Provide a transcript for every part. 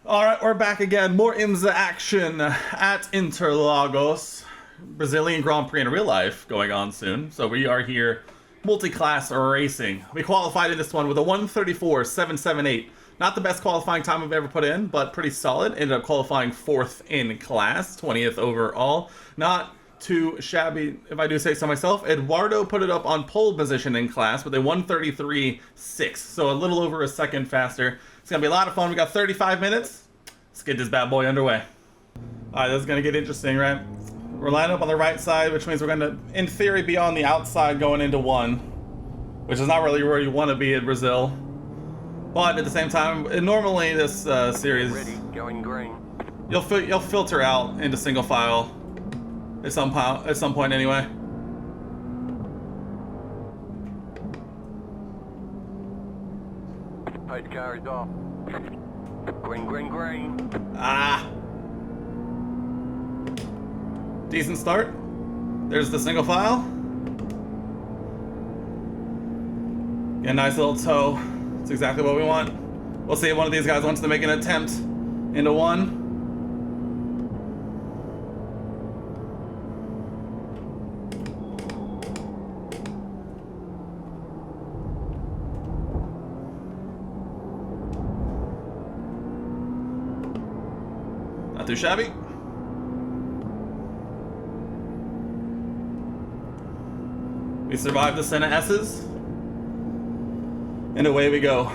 Alright, we're back again. More IMSA action at Interlagos. Brazilian Grand Prix in real life going on soon. So we are here, multi-class racing. We qualified in this one with a 1:34.778. Not the best qualifying time I've ever put in, but pretty solid. Ended up qualifying 4th in class, 20th overall. Not too shabby, if I do say so myself. Eduardo put it up on pole position in class with a 1:33.6, so a little over a second faster. It's gonna be a lot of fun. We got 35 minutes. Let's get this bad boy underway. Alright, this is gonna get interesting, right? We're lining up on the right side, which means we're gonna, in theory, be on the outside going into one, which is not really where you want to be in Brazil. But at the same time, normally this series, Ready, going green. you'll filter out into single file at some point anyway. Paid car is off. Green, green, green. Ah! Decent start. There's the single file. Get a nice little toe. That's exactly what we want. We'll see if one of these guys wants to make an attempt into one. Not too shabby. We survived the Senna S's. And away we go.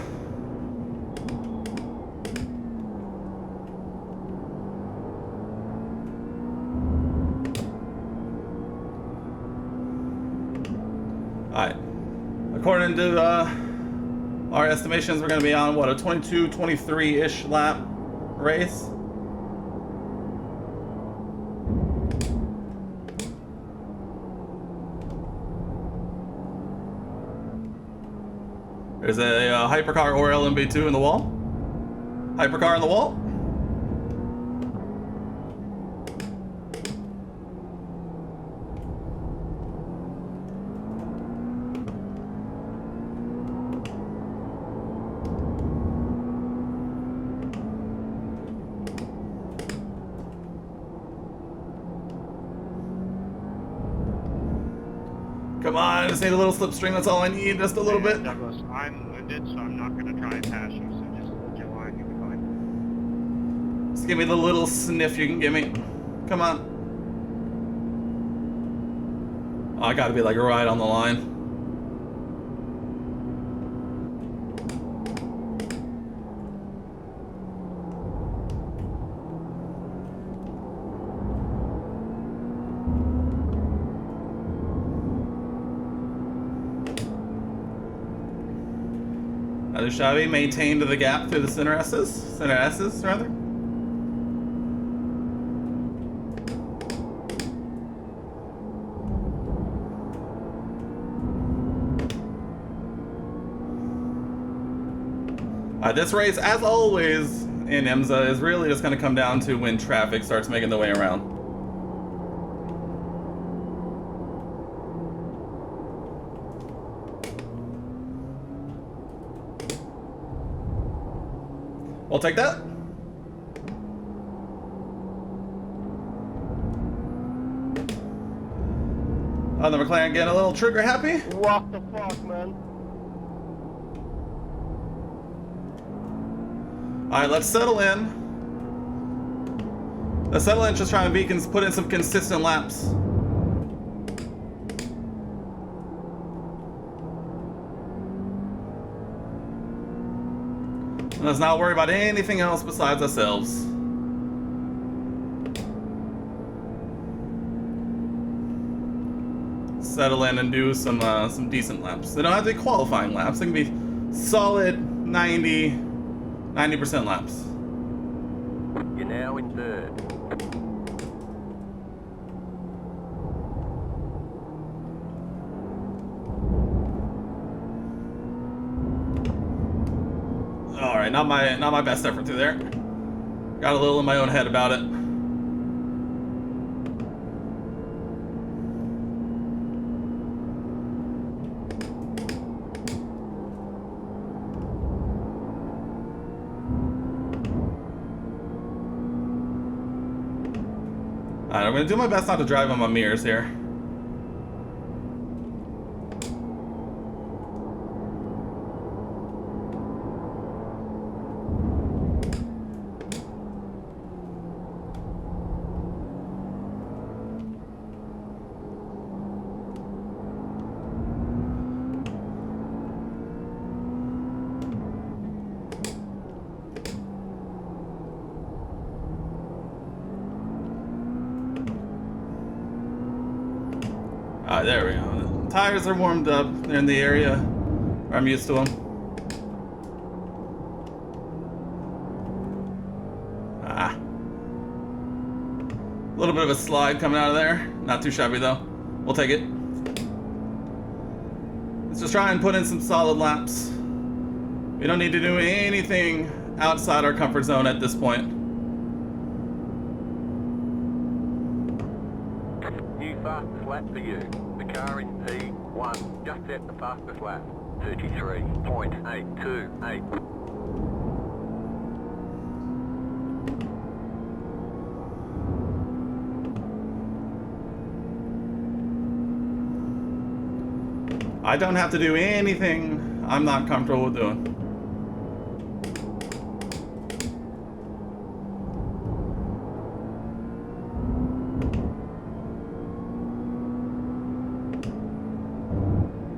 Alright. According to our estimations, we're going to be on, what, a 22-23-ish lap race? There's a hypercar or LMB2 in the wall. Hypercar in the wall. Come on, I just need a little slipstream, that's all I need, just a little bit. Douglas, I'm winded, so I'm not going to try and pass you, so just hold your line, you'll be fine. Just give me the little sniff you can give me. Come on. Oh, I gotta be like right on the line. Xavi maintained the gap through the center S's rather. This race, as always in IMSA, is really just going to come down to when traffic starts making the way around. We'll take that. Oh, the McLaren getting a little trigger happy. What the fuck, man? Alright, let's settle in. Let's settle in, just try and put in some consistent laps. Let's not worry about anything else besides ourselves. Settle in and do some decent laps. They don't have to be qualifying laps. They can be solid 90% laps. You're now in third. Alright, not my best effort through there. Got a little in my own head about it. Alright, I'm gonna do my best not to drive on my mirrors here. Alright, there we go. Tires are warmed up. They're in the area where I'm used to them. Ah. A little bit of a slide coming out of there. Not too shabby though. We'll take it. Let's just try and put in some solid laps. We don't need to do anything outside our comfort zone at this point. New fastest lap for you. The car in P1 just set the fastest lap. 33.828. I don't have to do anything I'm not comfortable with doing.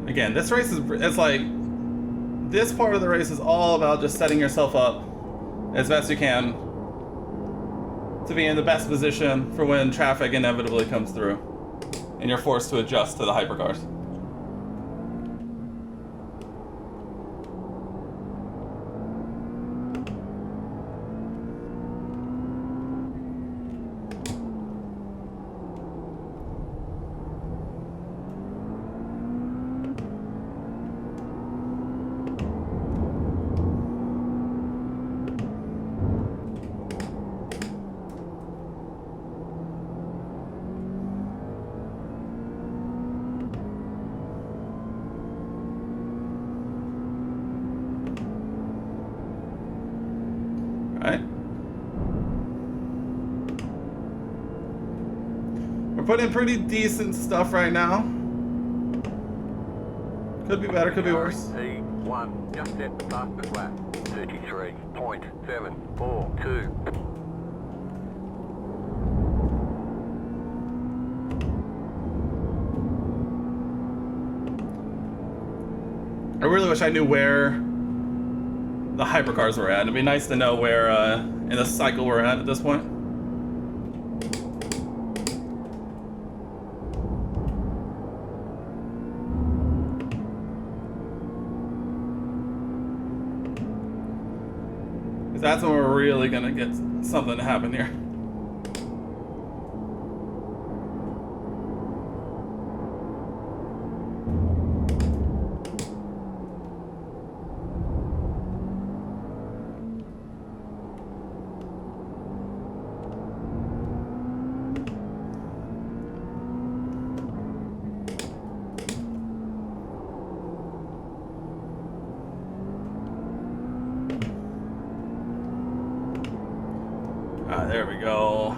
Again, this race it's like, this part of the race is all about just setting yourself up as best you can to be in the best position for when traffic inevitably comes through and you're forced to adjust to the hypercars. Right? We're putting in pretty decent stuff right now. Could be better, could be worse. P1 just set the fastest lap. 33.742. I really wish I knew where the hypercars were at. It'd be nice to know where in the cycle we're at this point. Because that's when we're really gonna get something to happen here. There we go.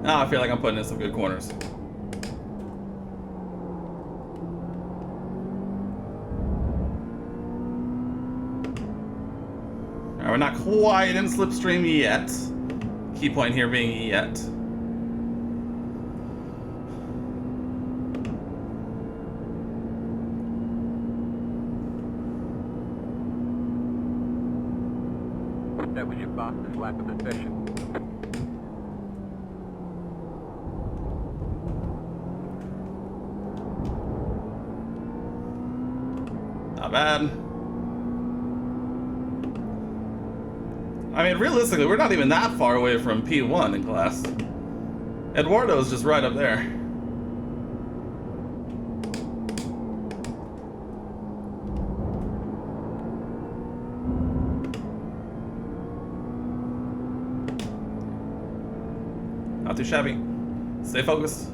Now I feel like I'm putting in some good corners. Alright, we're not quite in slipstream yet. Key point here being yet. That was your fastest lap of the session. Not bad. I mean, realistically, we're not even that far away from P1 in class. Eduardo's just right up there. Not too shabby. Stay focused.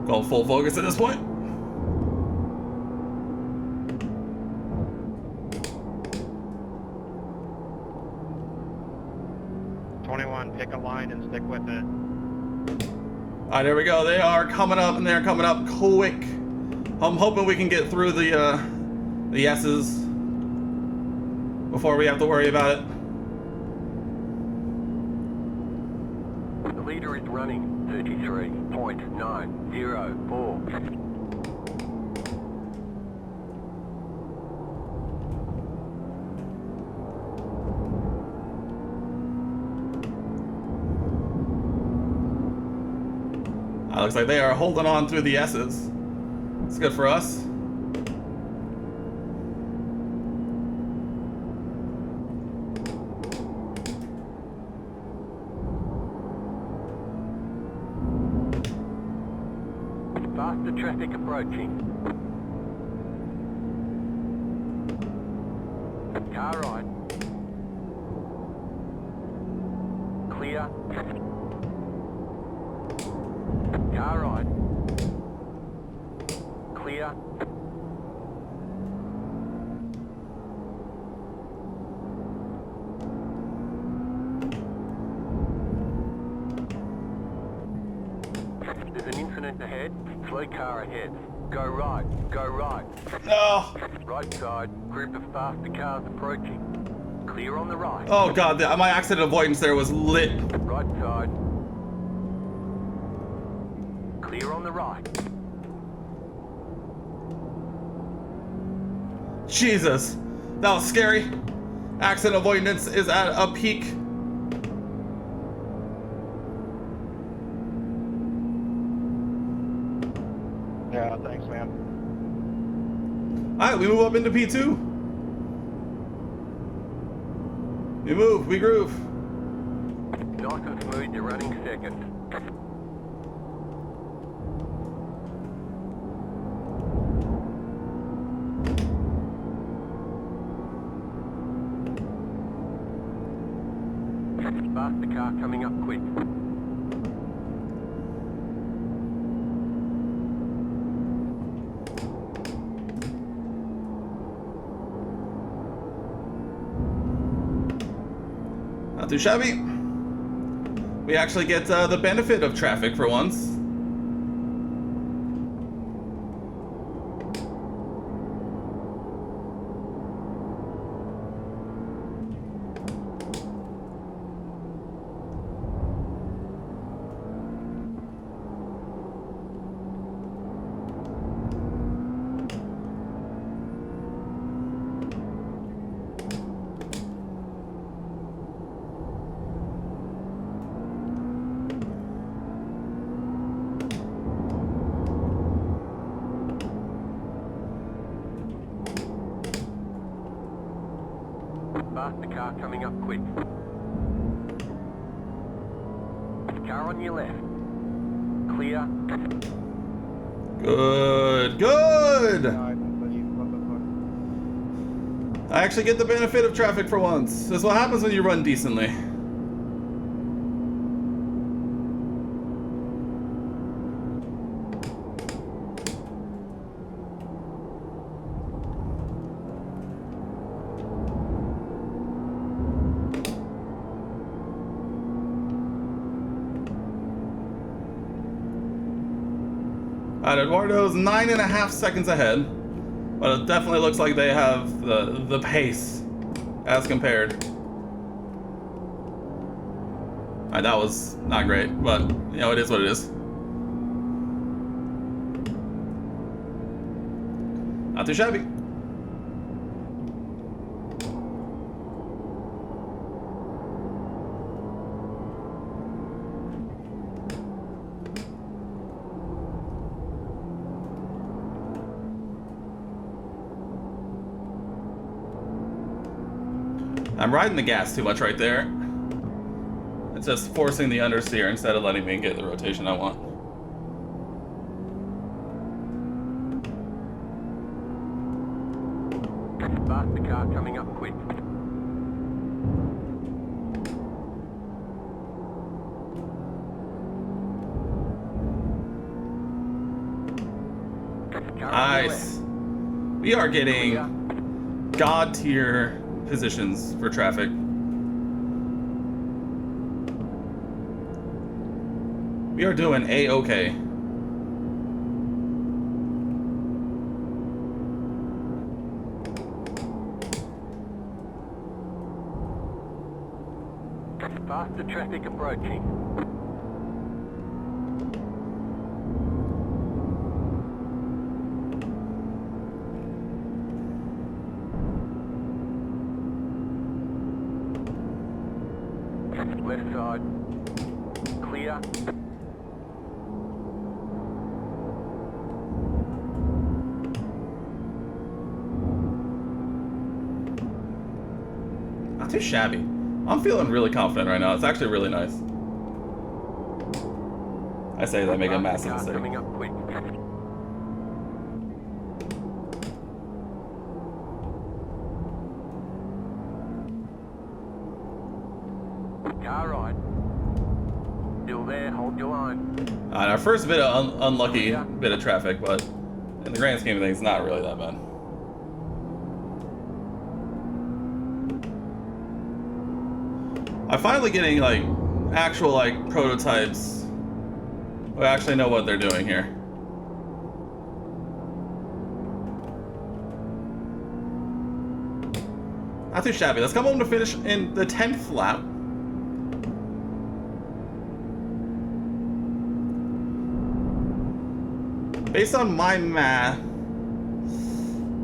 Call full focus at this point. Pick a line and stick with it. Alright, there we go. They are coming up, and they're coming up quick. I'm hoping we can get through the S's before we have to worry about it. The leader is running 33.904. Looks like they are holding on through the S's. It's good for us. Faster traffic approaching. Car right. Clear. Car right. Clear. There's an incident ahead. Slow car ahead. Go right. Go right. No. Right side. Group of faster cars approaching. Clear on the right. Oh god, my accident avoidance there was lit. Right side. Clear on the right. Jesus, that was scary. Accident avoidance is at a peak. Yeah, thanks, man. Alright, we move up into P2. We move, we groove. Nice and smooth, you're running second. Faster car coming up quick. Not too shabby. We actually get the benefit of traffic for once. Faster car coming up quick. Car on your left. Clear. Good, good! I actually get the benefit of traffic for once. That's what happens when you run decently. Eduardo's 9.5 seconds ahead, but it definitely looks like they have the pace as compared. That was not great, but you know, it is what it is. Not too shabby. I'm riding the gas too much right there. It's just forcing the understeer instead of letting me get the rotation I want. Faster car coming up quick. Nice. We are getting god tier positions for traffic. We are doing A-okay. Faster traffic approaching. Left side. Clear. Not too shabby. I'm feeling really confident right now. It's actually really nice. I say that I make a massive mistake. Coming up quick. Car right. Still there, hold your line. Alright, our first bit of unlucky bit of traffic, but in the grand scheme of things, not really that bad. I'm finally getting like actual like prototypes who actually know what they're doing here. Not too shabby. Let's come home to finish in the 10th lap. Based on my math,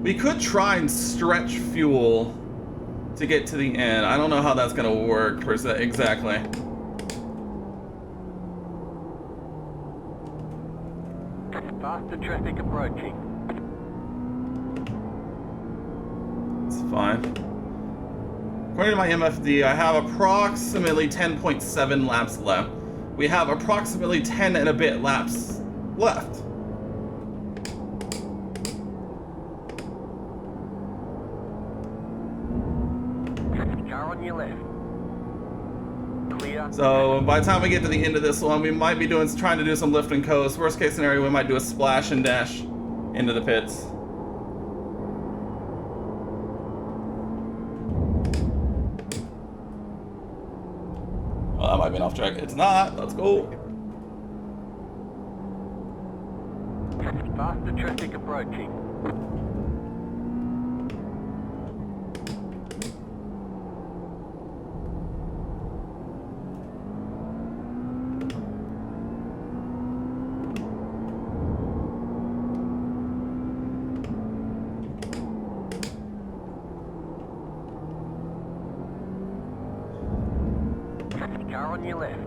we could try and stretch fuel to get to the end. I don't know how that's gonna work per se exactly. Faster traffic approaching. It's fine. According to my MFD, I have approximately 10.7 laps left. We have approximately 10 and a bit laps left. On your left. Clear. So by the time we get to the end of this one, we might be trying to do some lift and coast. Worst case scenario, we might do a splash and dash into the pits. Well, that might have been off track. It's not. Let's go. Faster traffic approaching. Car on your left.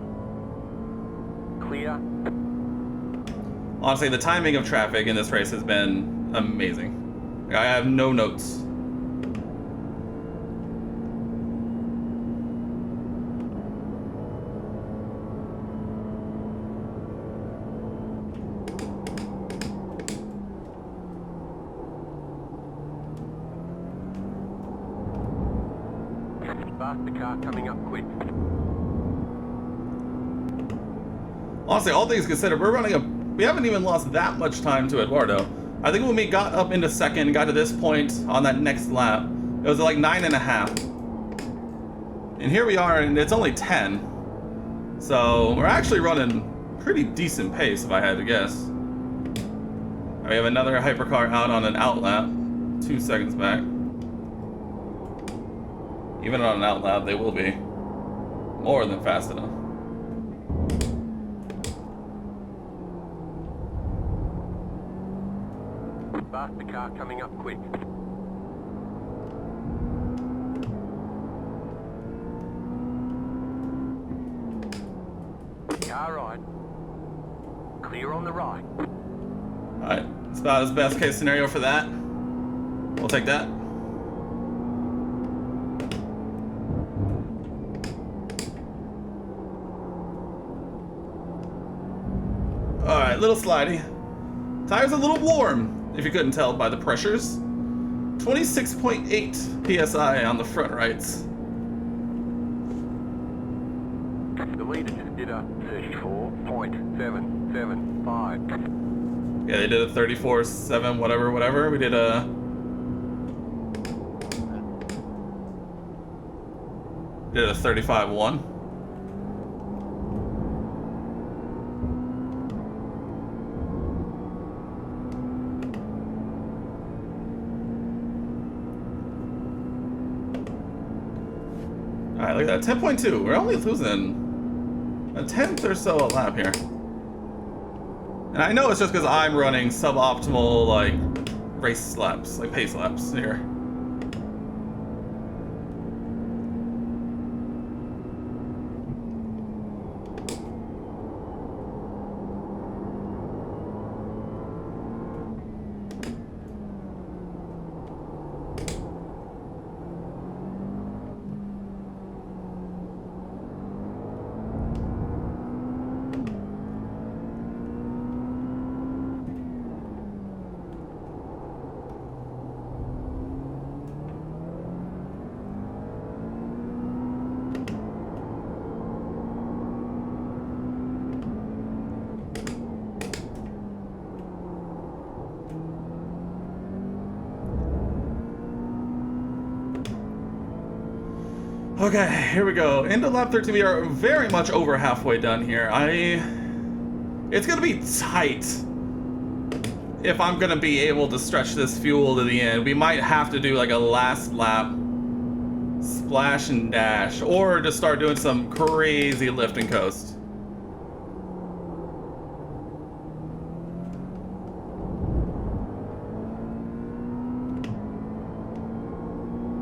Clear. Honestly, the timing of traffic in this race has been amazing. I have no notes. Faster car coming up quick. Honestly, all things considered, we haven't even lost that much time to Eduardo. I think when we got up into second, got to this point on that next lap, it was like 9.5. And here we are, and it's only 10. So we're actually running pretty decent pace, if I had to guess. We have another hypercar out on an outlap, 2 seconds back. Even on an outlap, they will be more than fast enough. Faster car coming up quick. Car right. Clear on the right. Alright, it's about his best case scenario for that. We'll take that. Alright, little slidey. Tire's a little warm, if you couldn't tell by the pressures. 26.8 PSI on the front rights. The leader just did a 34.775. Yeah, they did a 34.7, whatever. We did a... Did a 35.1. Alright, look at that. 10.2. We're only losing a tenth or so a lap here. And I know it's just because I'm running suboptimal, like, race laps, like pace laps here. Okay, here we go. Into lap 13, we are very much over halfway done here. It's gonna be tight if I'm gonna be able to stretch this fuel to the end. We might have to do like a last lap splash and dash, or just start doing some crazy lift and coast.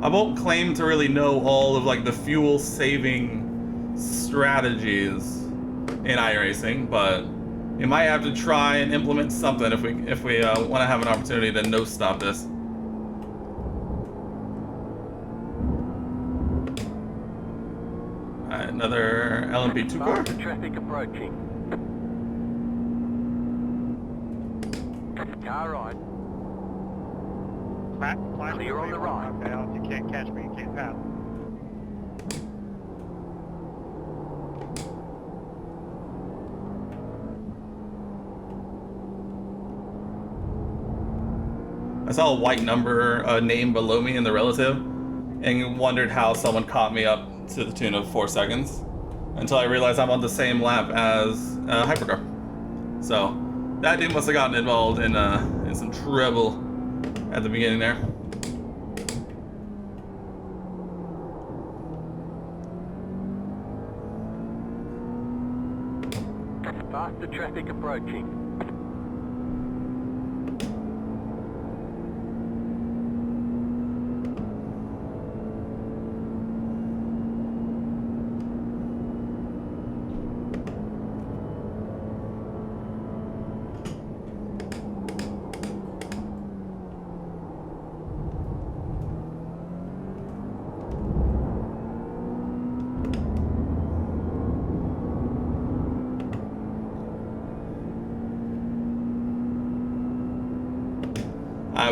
I won't claim to really know all of like the fuel saving strategies in iRacing, but we might have to try and implement something if we want to have an opportunity to no stop this. Alright, another LMP2 car. Faster traffic approaching. Car right. Clear on the right. Okay, you can't catch me, you can't pass. I saw a white number name below me in the relative and wondered how someone caught me up to the tune of 4 seconds until I realized I'm on the same lap as Hypercar. So that dude must have gotten involved in some trouble at the beginning there. Faster traffic approaching.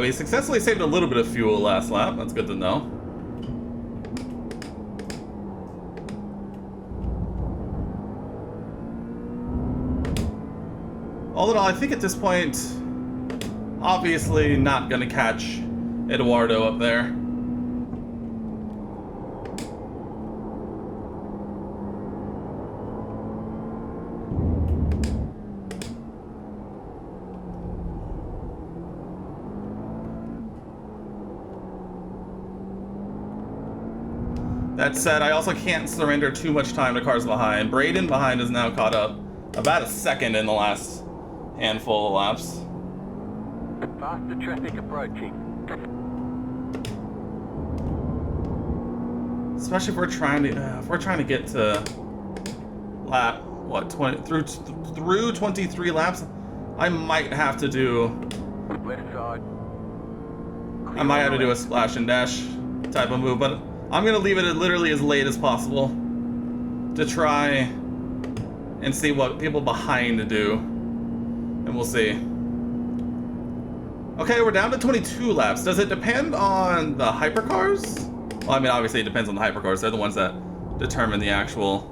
We successfully saved a little bit of fuel last lap. That's good to know. All in all, I think at this point, obviously not gonna catch Eduardo up there. That said, I also can't surrender too much time to cars behind. Braden behind is now caught up about a second in the last handful of laps. Faster traffic approaching. Especially if we're trying to get to lap what 20 through 23 laps. I might have to do Left side. I might have to do a splash and dash type of move, but I'm gonna leave it literally as late as possible to try and see what people behind do, and we'll see. Okay, we're down to 22 laps. Does it depend on the hypercars? Well, I mean, obviously it depends on the hypercars. They're the ones that determine the actual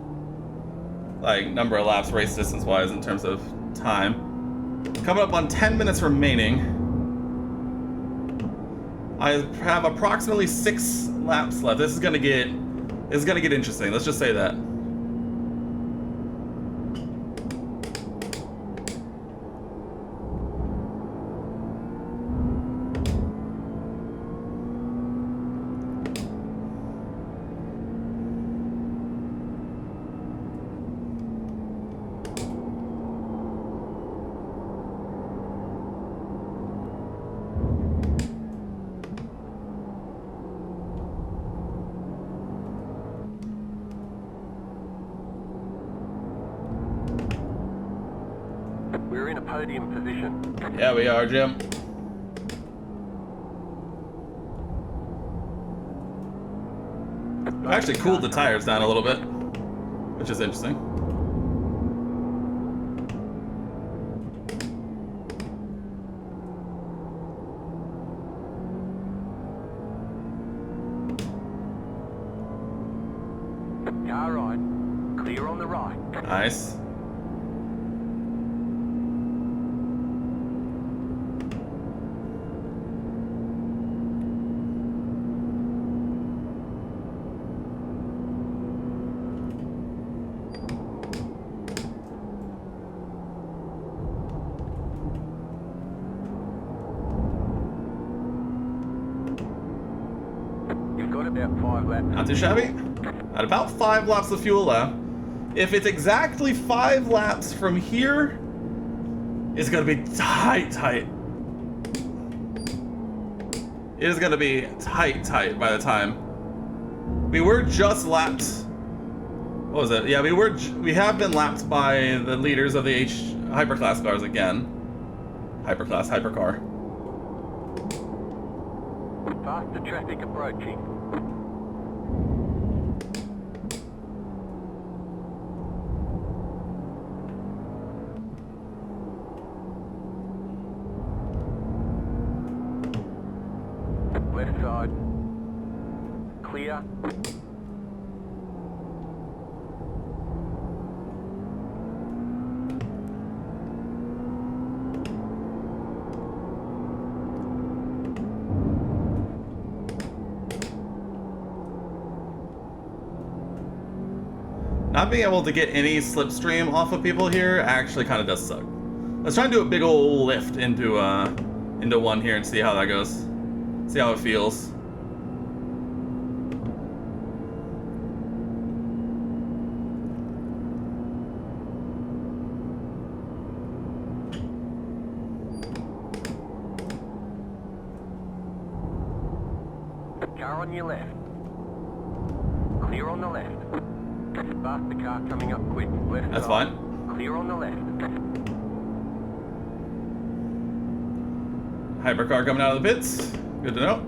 like number of laps race distance wise in terms of time. Coming up on 10 minutes remaining. I have approximately 6 laps left. This is gonna get interesting. Let's just say that. We're in a podium position. Yeah, we are, Jim. I've actually cooled the tires down a little bit, which is interesting. Car right. Clear on the right. Nice. You've got about 5 laps. Not too shabby. At about 5 laps of fuel left. If it's exactly 5 laps from here, it's gonna be tight. It is gonna be tight by the time. We were just lapped. What was it? Yeah, we have been lapped by the leaders of the hyperclass cars again. Hypercar. Faster traffic approaching. Left side. Clear. Not being able to get any slipstream off of people here actually kind of does suck. Let's try and do a big old lift into one here and see how that goes. See how it feels. Car on your left. Clear on the left. Faster car coming up quick. Left That's side. fine. Clear on the left. Hypercar coming out of the pits. Good to know.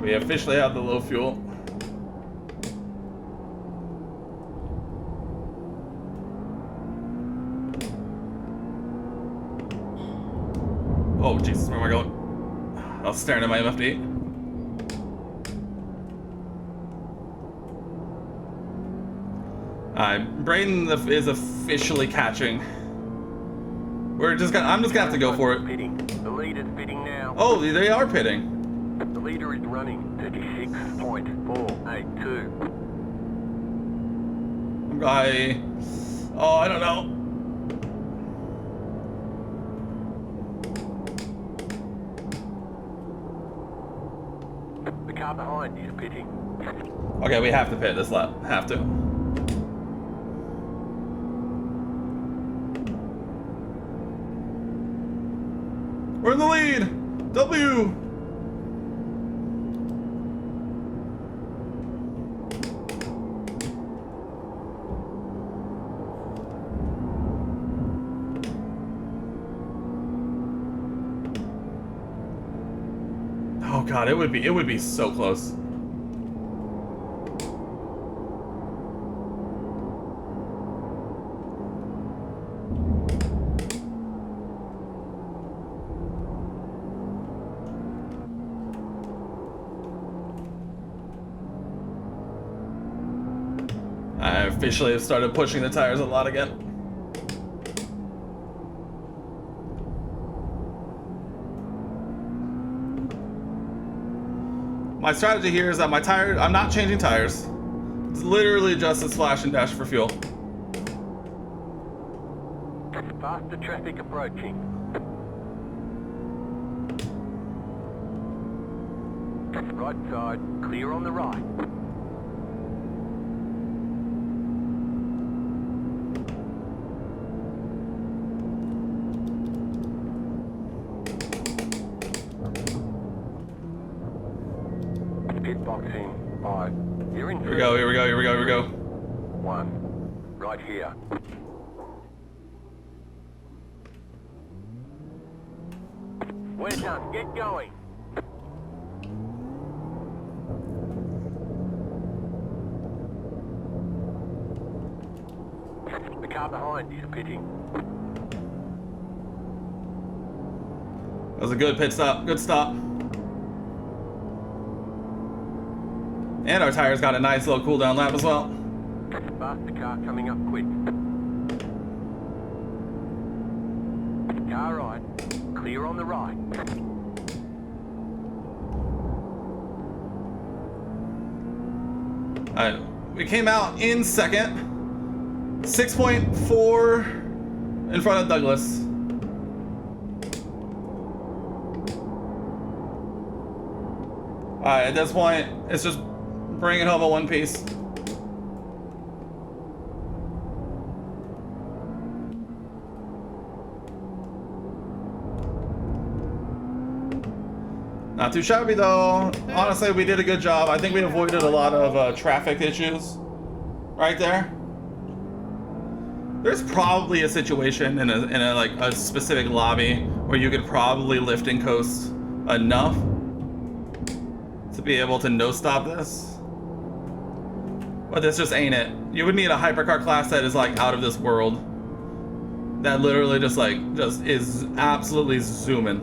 We officially have the low fuel. Oh Jesus, where am I going? I was staring at my MFD. Braden is officially catching. I'm just gonna have to go for it. Pitting. The leader's pitting now. Oh, they are pitting. The leader is running 36.482. I don't know. The car behind is pitting. Okay, we have to pit this lap. Have to. We're in the lead! W! god, it would be so close. I officially have started pushing the tires a lot again. My strategy here is that my tire, I'm not changing tires. It's literally just a slash and dash for fuel. Faster traffic approaching. Right side, clear on the right. Pitboxing, 5. You're in. Here we go, here we go, here we go, here we go. 1. Right here. We're done. Get going. The car behind is pitting. That was a good pit stop, good stop. And our tires got a nice little cool down lap as well. Faster car coming up quick. Car right. Clear on the right. Alright, we came out in second. 6.4 in front of Douglas. Alright, at this point, it's just bringing home a one piece. Not too shabby though. Honestly, we did a good job. I think we avoided a lot of traffic issues right there. There's probably a situation in a like a specific lobby where you could probably lift and coast enough to be able to no stop this. But this just ain't it. You would need a hypercar class that is like out of this world. That literally just is absolutely zooming.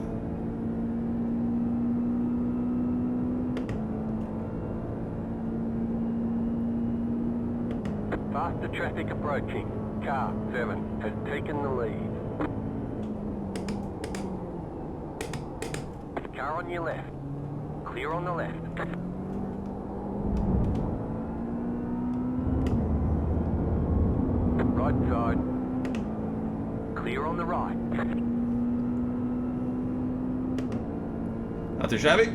Faster traffic approaching. Car 7 has taken the lead. Car on your left. Clear on the left. Right side. Clear on the right. Not too shabby.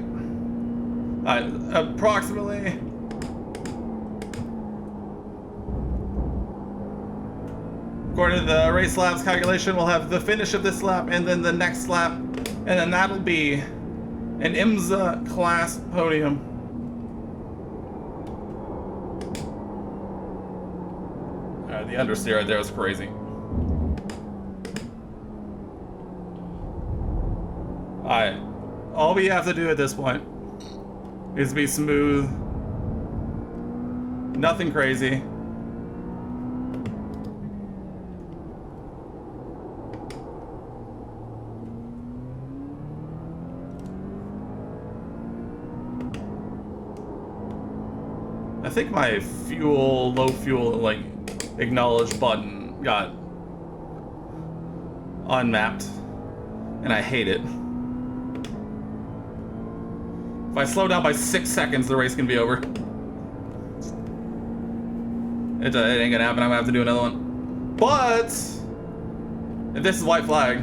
Approximately. According to the race laps calculation, we'll have the finish of this lap and then the next lap, and then that'll be an IMSA class podium. The understeer right there was crazy. Alright, all we have to do at this point is be smooth, nothing crazy. I think my low fuel, like, acknowledge button got unmapped, and I hate it. If I slow down by 6 seconds, the race can be over. It ain't gonna happen, I'm gonna have to do another one. But, if this is white flag.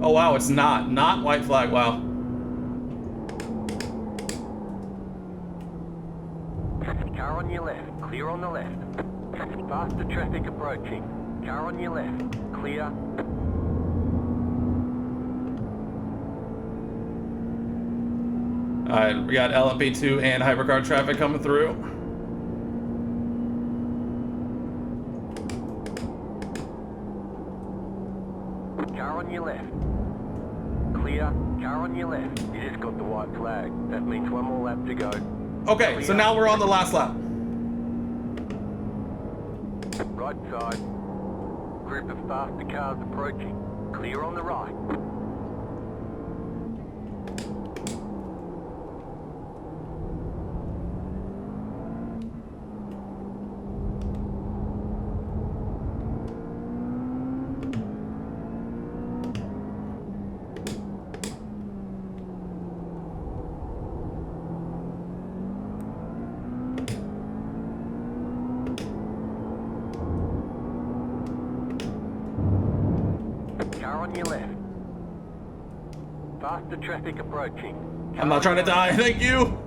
Oh wow, it's not white flag, wow. Car on your left, clear on the left. Faster traffic approaching. Car on your left, clear. Alright, we got LMP2 and hypercar traffic coming through. Car on your left, clear. Car on your left. You just got the white flag. That means one more lap to go. Okay, so now we're on the last lap. Right side. Group of faster cars approaching. Clear on the right. Car on your left. Faster traffic approaching. I'm not trying to die, thank you.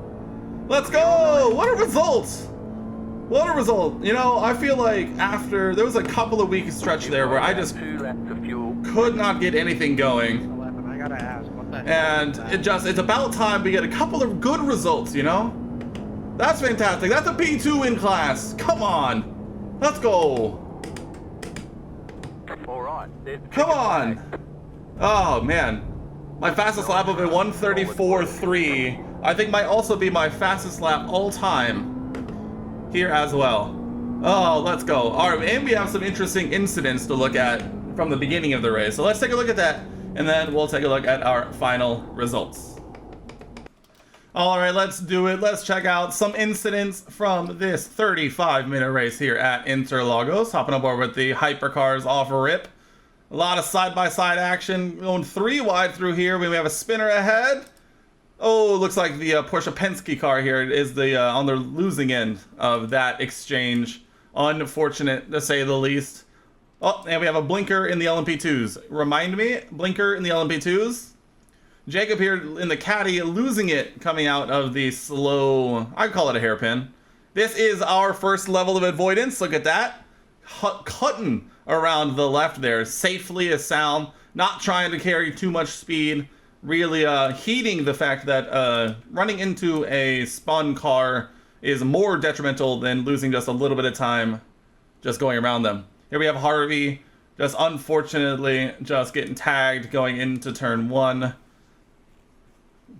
Let's go! What a result! What a result! You know, I feel like after there was a couple of week stretch there where I just 2 laps of fuel. could not get anything going. 11, I gotta ask, what the heck And is that? it's about time we get a couple of good results, you know? That's fantastic. That's a P2 in class. Come on. Let's go. Alright, Come on. Oh, man. My fastest lap of a 134.3, I think might also be my fastest lap all time here as well. Oh, let's go. All right, and we have some interesting incidents to look at from the beginning of the race. So let's take a look at that, and then we'll take a look at our final results. All right, let's do it. Let's check out some incidents from this 35-minute race here at Interlagos. Hopping aboard with the hypercars off rip. A lot of side-by-side action. Going 3 wide through here. We have a spinner ahead. Oh, looks like the Porsche Penske car here is the on the losing end of that exchange. Unfortunate, to say the least. Oh, and we have a blinker in the LMP2s. Remind me, blinker in the LMP2s. Jacob here in the caddy losing it coming out of the slow, I'd call it a hairpin. This is our first level of avoidance. Look at that. Cutting around the left there, safely as sound, not trying to carry too much speed, really heeding the fact that running into a spun car is more detrimental than losing just a little bit of time just going around them. Here we have Harvey, just unfortunately just getting tagged going into turn 1.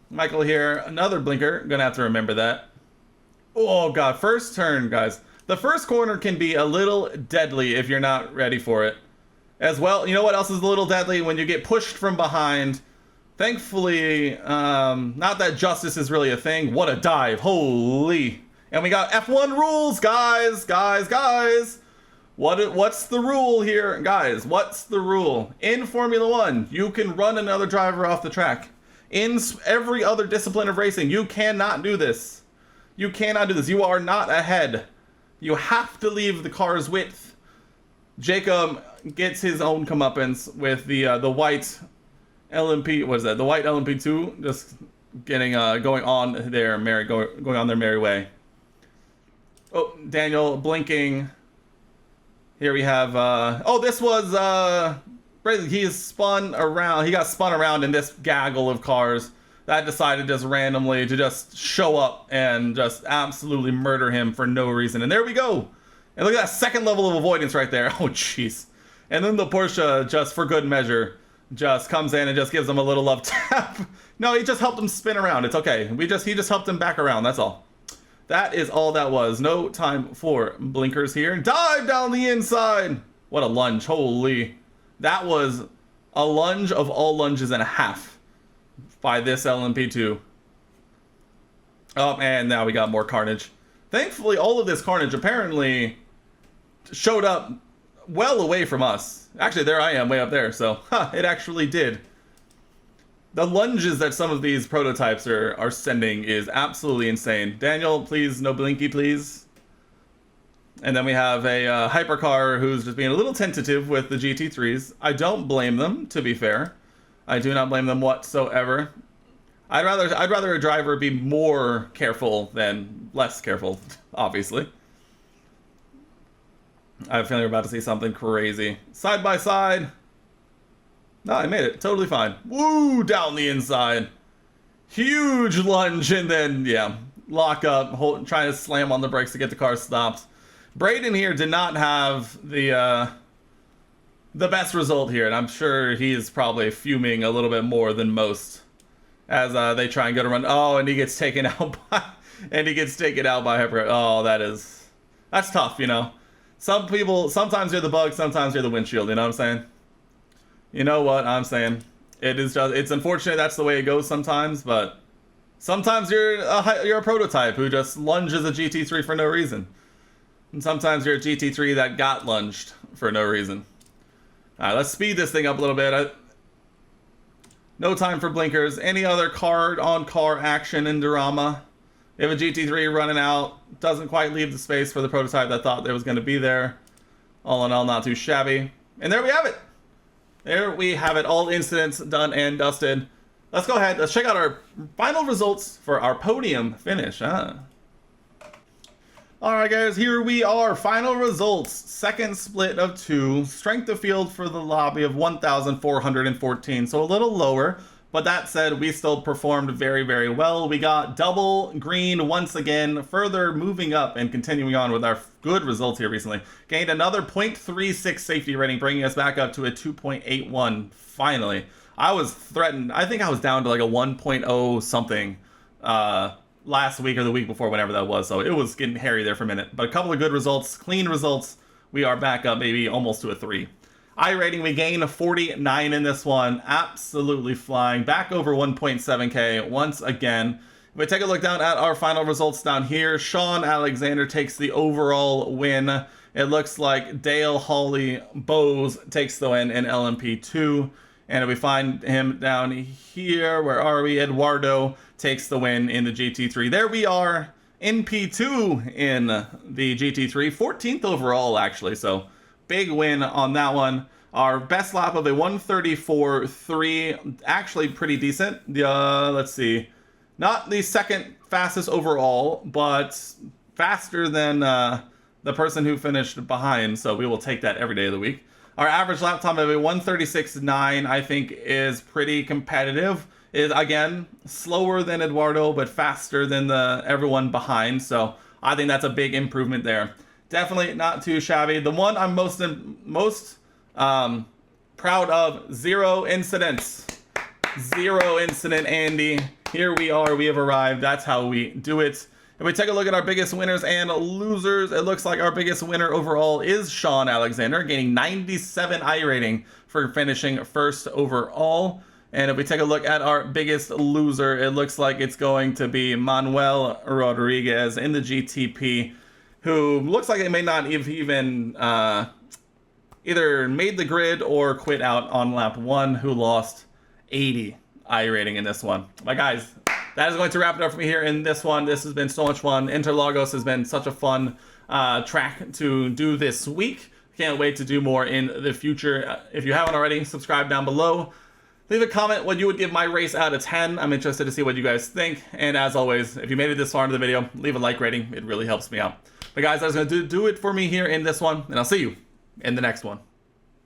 Michael here, another blinker, gonna have to remember that. Oh god, first turn, guys. The first corner can be a little deadly if you're not ready for it. As well, you know what else is a little deadly? When you get pushed from behind. Thankfully, not that justice is really a thing. What a dive, holy. And we got F1 rules, guys. What's the rule here? Guys, what's the rule? In Formula 1, you can run another driver off the track. In every other discipline of racing, you cannot do this. You cannot do this. You are not ahead. You have to leave the car's width. Jacob gets his own comeuppance with the white LMP. What is that? The white LMP2 just getting going on their merry way. Oh, Daniel blinking. Here we have. Oh, this was. He is spun around. He got spun around in this gaggle of cars that decided just randomly to just show up and just absolutely murder him for no reason. And there we go. And look at that second level of avoidance right there. Oh, jeez. And then the Porsche, just for good measure, just comes in and just gives him a little love tap. No, he just helped him spin around. It's okay. He just helped him back around. That's all. That is all that was. No time for blinkers here. Dive down the inside. What a lunge. Holy. That was a lunge of all lunges and a half by this LMP2. Oh, and now we got more carnage. Thankfully, all of this carnage apparently showed up well away from us. Actually, there I am, way up there, so it actually did. The lunges that some of these prototypes are sending is absolutely insane. Daniel, please, no blinky, please. And then we have a hypercar who's just being a little tentative with the GT3s. I don't blame them, to be fair. I do not blame them whatsoever. I'd rather a driver be more careful than less careful, obviously. I have a feeling we're about to see something crazy. Side by side. No, I made it. Totally fine. Woo! Down the inside. Huge lunge and then, yeah, lock up, trying to slam on the brakes to get the car stopped. Braden here did not have the best result here, and I'm sure he is probably fuming a little bit more than most as they try and go to run. Oh, and he gets taken out by Hyper. Oh, that's tough, you know. Some people, sometimes you're the bug, sometimes you're the windshield, you know what I'm saying? You know what I'm saying? It's unfortunate that's the way it goes sometimes, but sometimes you're a prototype who just lunges a GT3 for no reason. And sometimes you're a GT3 that got lunged for no reason. Alright, let's speed this thing up a little bit. No time for blinkers. Any other car-on-car action in Dorama? We have a GT3 running out. Doesn't quite leave the space for the prototype that thought it was going to be there. All in all, not too shabby. And there we have it. There we have it. All incidents done and dusted. Let's go ahead. Let's check out our final results for our podium finish. Alright guys, here we are. Final results. Second split of 2. Strength of field for the lobby of 1,414. So a little lower. But that said, we still performed very, very well. We got double green once again, further moving up and continuing on with our good results here recently. Gained another 0.36 safety rating, bringing us back up to a 2.81 finally. I was threatened. I think I was down to like a 1.0 something last week or the week before, whenever that was. So it was getting hairy there for a minute. But a couple of good results, clean results. We are back up maybe almost to a 3. I rating, we gain a 49 in this one. Absolutely flying. Back over 1.7k once again. If we take a look down at our final results down here, Sean Alexander takes the overall win. It looks like Dale Hawley Bowes takes the win in LMP2. And if we find him down here, where are we? Eduardo takes the win in the GT3. There we are in P2 in the GT3. 14th overall, actually. So big win on that one. Our best lap of a 134.3, actually pretty decent. Let's see, not the second fastest overall, but faster than the person who finished behind. So we will take that every day of the week. Our average lap time of a 136.9, I think, is pretty competitive. Is again slower than Eduardo, but faster than everyone behind. So I think that's a big improvement there. Definitely not too shabby. The one I'm most proud of, 0 incidents. 0 incident, Andy. Here we are. We have arrived. That's how we do it. If we take a look at our biggest winners and losers, it looks like our biggest winner overall is Sean Alexander, gaining 97 I rating for finishing first overall. And if we take a look at our biggest loser, it looks like it's going to be Manuel Rodriguez in the GTP, who looks like it may not have even either made the grid or quit out on lap 1, who lost 80 I rating in this one. But guys, that is going to wrap it up for me here in this one. This has been so much fun. Interlagos has been such a fun track to do this week. Can't wait to do more in the future. If you haven't already, subscribe down below. Leave a comment what you would give my race out of 10. I'm interested to see what you guys think. And as always, if you made it this far into the video, leave a like rating. It really helps me out. But guys, that's going to do it for me here in this one. And I'll see you in the next one.